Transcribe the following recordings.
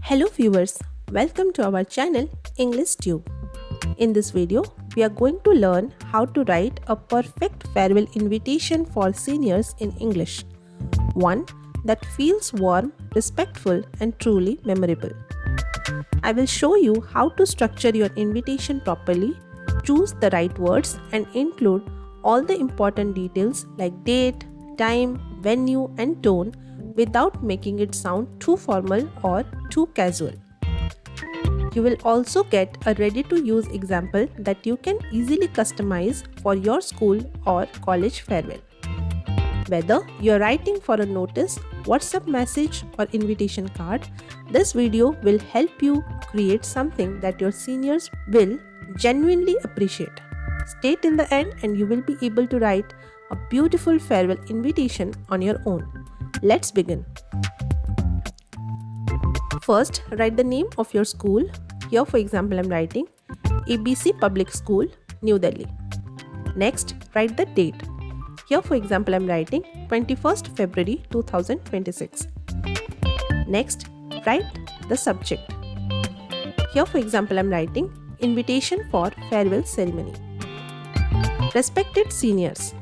Hello viewers, welcome to our channel English Tube. In this video, we are going to learn how to write a perfect farewell invitation for seniors in English. One that feels warm, respectful and truly memorable. I will show you how to structure your invitation properly, choose the right words and include all the important details like date, time, venue and tone without making it sound too formal or too casual. You will also get a ready-to-use example that you can easily customize for your school or college farewell. Whether you're writing for a notice, WhatsApp message or invitation card, this video will help you create something that your seniors will genuinely appreciate. Stay till the end and you will be able to write a beautiful farewell invitation on your own. Let's begin. First, write the name of your school. Here, for example, I'm writing ABC Public School, New Delhi. Next, write the date. Here, for example, I'm writing 21st February 2026. Next, write the subject. Here, for example, I'm writing invitation for farewell ceremony. Respected seniors.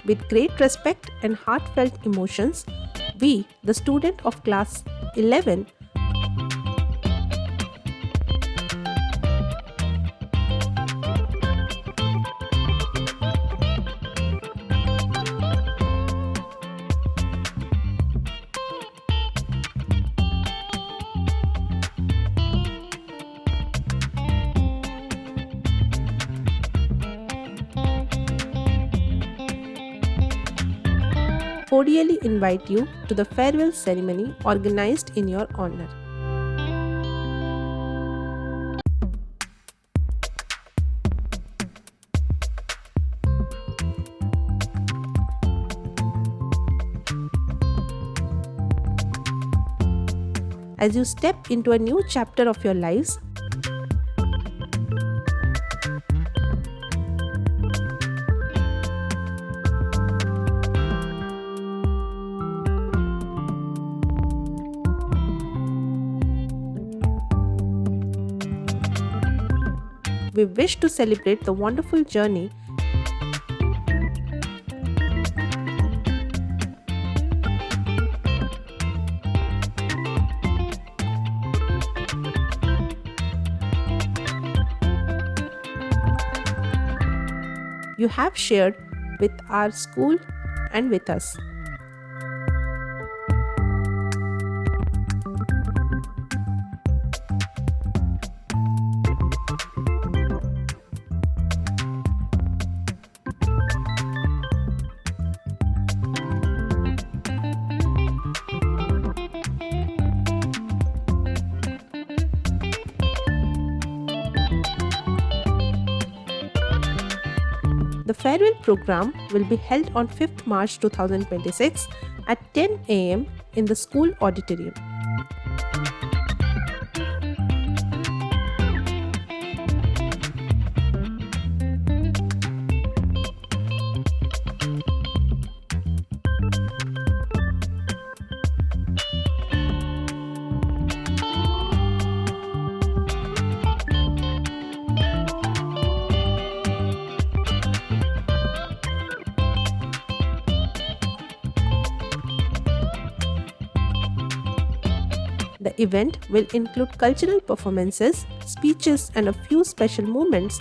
With great respect and heartfelt emotions, we, the student of class 11, cordially invite you to the farewell ceremony organized in your honor. As you step into a new chapter of your lives, we wish to celebrate the wonderful journey you have shared with our school and with us. The farewell program will be held on 5th March 2026 at 10 a.m. in the school auditorium. The event will include cultural performances, speeches, and a few special moments.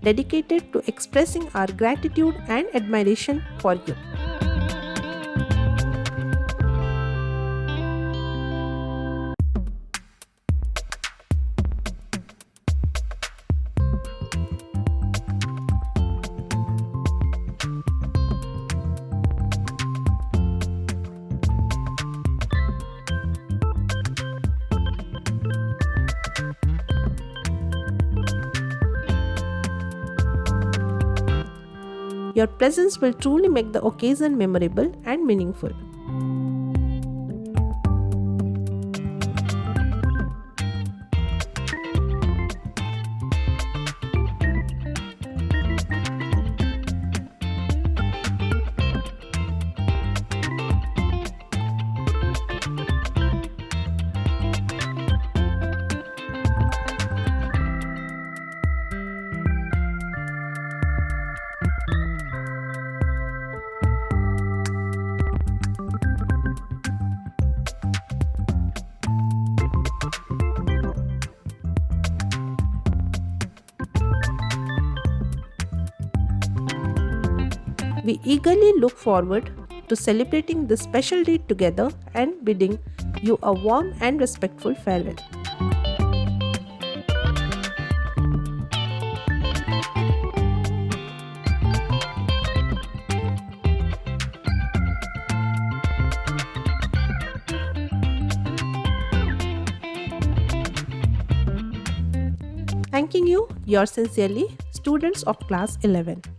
Dedicated to expressing our gratitude and admiration for you. Your presence will truly make the occasion memorable and meaningful. We eagerly look forward to celebrating this special day together and bidding you a warm and respectful farewell. Thanking you, yours sincerely, students of class 11.